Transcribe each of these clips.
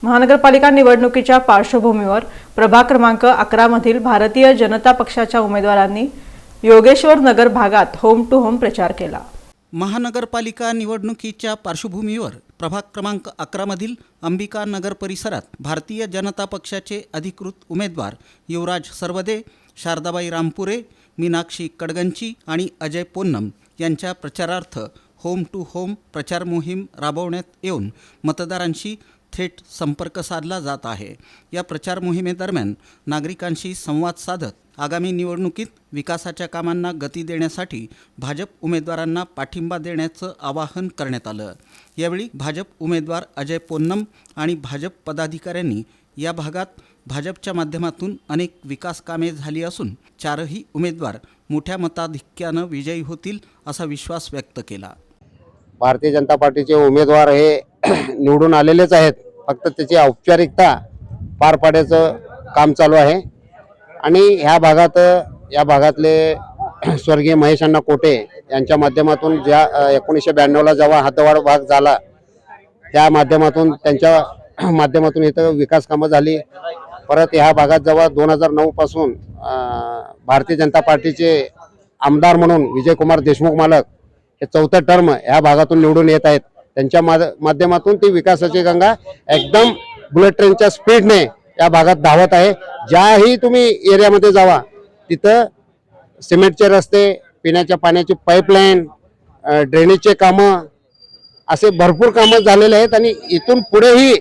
महानगरपालिका निवडणुकीच्या पार्श्वभूमीवर प्रभाग क्रमांक 11 मधील भारतीय जनता पक्षाच्या उमेदवारांनी योगेश्वर नगर भागात होम टू होम प्रचार केला। महानगरपालिका निवडणुकीच्या पार्श्वभूमीवर प्रभाग क्रमांक 11 मधील अंबिका नगर परिसरात भारतीय जनता पक्षाचे अधिकृत उमेदवार युवराज सरवदे, शारदाबाई रामपुरे, मीनाक्षी कडगंची आणि अजय पोन्नम यांच्या प्रचारार्थ होम टू होम प्रचार मोहीम राबवण्यात येऊन मतदारांशी थेट संपर्क साधला जात आहे। या प्रचार मोहिमेदरम्यान नागरिकांशी संवाद साधत आगामी निवडणुकीत विकासाच्या कामांना गती देण्यासाठी भाजप उमेदवारांना पाठिंबा देण्याचं आवाहन करण्यात आलं। यावेळी भाजप उमेदवार अजय पोन्नम आणि भाजप पदाधिकाऱ्यांनी या भागात भाजपच्या माध्यमातून अनेक विकास कामे झाली असून चारही उमेदवार मोठ्या मताधिक्यानं विजयी होतील असा विश्वास व्यक्त केला। भारतीय जनता पार्टीचे उमेदवार हे निवडून आलेलेच आहेत, फक्त त्याची औपचारिकता पार पाडायचं काम चालू आहे। आणि या भागातले स्वर्गीय महेश अण्णा कोटे यांच्या माध्यमातून ज्या 1992ला जेव्हा हद्दवाढ भाग झाला त्या माध्यमातून त्यांच्या माध्यमातून इथं विकास कामं झाली। परत ह्या भागात जेव्हा 2009 पासून भारतीय जनता पार्टीचे आमदार म्हणून विजयकुमार देशमुख मालक हे चौथं टर्म ह्या भागातून निवडून येत आहेत, त्यांच्या माध्यमातून ती विकासाची गंगा एकदम बुलेट ट्रेनच्या स्पीडने या भागात धावत आहे। ज्याही तुम्ही एरियामध्ये जावा तिथं सिमेंटचे रस्ते, पिण्याच्या पाण्याची पाईपलाईन, ड्रेनेजचे कामं असे भरपूर कामं झालेले आहेत। आणि इथून पुढेही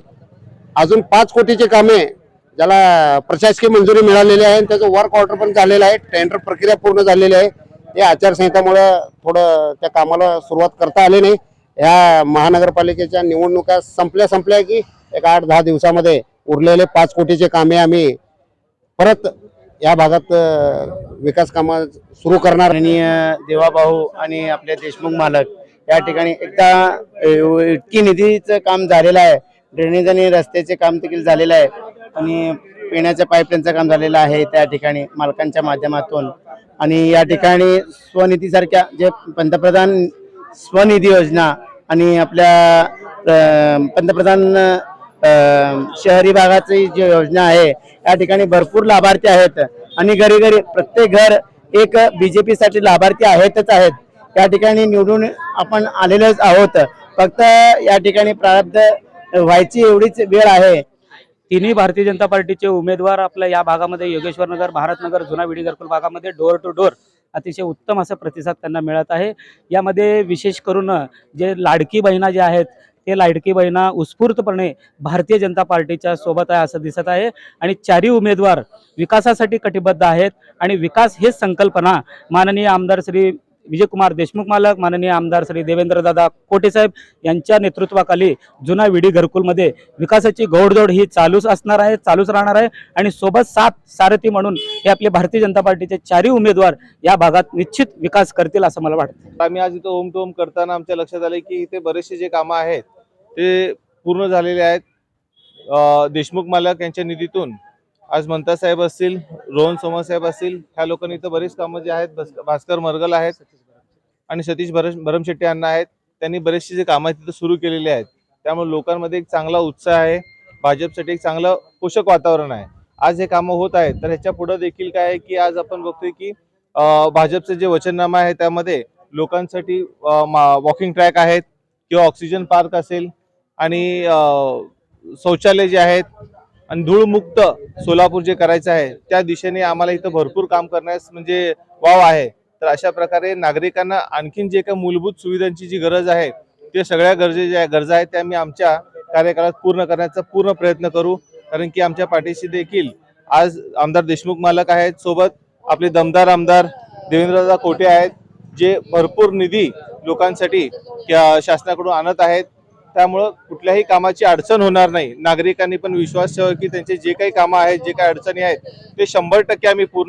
अजून 5 कोटीचे कामे ज्याला प्रशासकीय मंजुरी मिळालेली आहे, त्याचं वर्क ऑर्डर पण झालेलं आहे, टेंडर प्रक्रिया पूर्ण झालेली आहे। या आचारसंहितामुळे थोडं त्या कामाला सुरुवात करता आली नाही। या महानगरपालिकेच्या निवडणुका संपल्या की एक 8-10 दिवसामध्ये उरलेले 5 कोटीचे कामे आम्ही परत या भागात विकास कामं सुरू करणार। आणि देवाभाऊ आणि आपले देशमुख मालक या ठिकाणी एकदा इतकी निधीचं काम झालेलं आहे, ड्रेनेज आणि रस्त्याचे काम देखील झालेलं आहे आणि पिण्याच्या पाईपलाईनचं काम झालेलं आहे त्या ठिकाणी मालकांच्या माध्यमातून। आणि या ठिकाणी स्वनिधीसारख्या जे पंतप्रधान स्वनिधी योजना आणि आपल्या पंतप्रधान शहरी भागाची जी योजना आहे या ठिकाणी भरपूर लाभार्थी आहेत आणि घरी प्रत्येक घर एक बीजेपी साठी लाभार्थी आहेतच आहेत। या ठिकाणी निवडून आपण आलेलेच आहोत, फक्त या ठिकाणी प्रारब्ध व्हायची एवढीच वेळ आहे। तिन्ही भारतीय जनता पार्टीचे उमेदवार आपल्या या भागामध्ये योगेश्वर नगर, भारतनगर, जुना विडी घरकुल भागामध्ये डोर टू डोर अतिशय उत्तम असा प्रतिसाद त्यांना मिळत आहे। यामध्ये विशेष करून जे लाडकी बहिणा जे आहेत ते लाडकी बहिणा उत्स्फूर्तपणे भारतीय जनता पार्टीच्या सोबत आहे असं दिसत आहे। आणि चारही उमेदवार विकासासाठी कटिबद्ध आहेत आणि विकास हेच संकल्पना माननीय आमदार श्री विजयकुमार देशमुख मालक, माननीय आमदार श्री देवेंद्रदादा कोटे साहेब यांच्या नेतृत्वाखाली जुना विडी घरकुलमध्ये विकासाची घोडदौड ही चालूच असणार आहे, चालूच राहणार आहे। आणि सोबत 7 सारथी म्हणून हे आपले भारतीय जनता पार्टीचे चारही उमेदवार या भागात निश्चित विकास करतील असं मला वाटतं। आम्ही आज इथं होम टू होम करताना आमच्या लक्षात आले की इथे बरेचसे जे कामं आहेत ते पूर्ण झालेले आहेत। देशमुख मालक यांच्या निधीतून आज मंता साहेब असतील, रोहन सोमन साहेब असतील, ह्या लोकांनी इथं बरेच कामं जे आहेत, भास्कर मरगल आहेत आणि सतीश भरमशेट्टी अण्णा आहेत, त्यांनी बरेचसे जे कामं तिथं सुरू केलेले आहेत। त्यामुळे लोकांमध्ये एक चांगला उत्साह आहे, भाजपसाठी एक चांगलं पोषक वातावरण आहे। आज हे कामं होत आहेत तर ह्याच्या पुढे देखील काय आहे की आज आपण बघतोय की भाजपचे जे वचननामा आहे त्यामध्ये लोकांसाठी वॉकिंग ट्रॅक आहेत किंवा ऑक्सिजन पार्क असेल आणि शौचालय जे आहेत आणि धूळमुक्त सोलापूर जे करायचं आहे त्या दिशेने आम्हाला इथं भरपूर काम करण्यास म्हणजे वाव आहे। तर अशा प्रकारे नागरिकांना आणखीन जे काही मूलभूत सुविधांची जी गरज आहे ते सगळ्या गरजा आहेत त्या आम्ही आमच्या कार्यकाळात पूर्ण करण्याचा पूर्ण प्रयत्न करू। कारण की आमच्या पाठीशी देखील आज आमदार देशमुख मालक आहेत, सोबत आपले दमदार आमदार देवेंद्रदादा कोटे आहेत, जे भरपूर निधी लोकांसाठी शासनाकडून आणत आहेत। त्यामुळं कुठल्याही कामाची अडचण होणार नाही। नागरिकांनी पण विश्वास ठेवा की त्यांचे जे काही कामं आहेत, जे काही अडचणी आहेत ते 100% आम्ही पूर्ण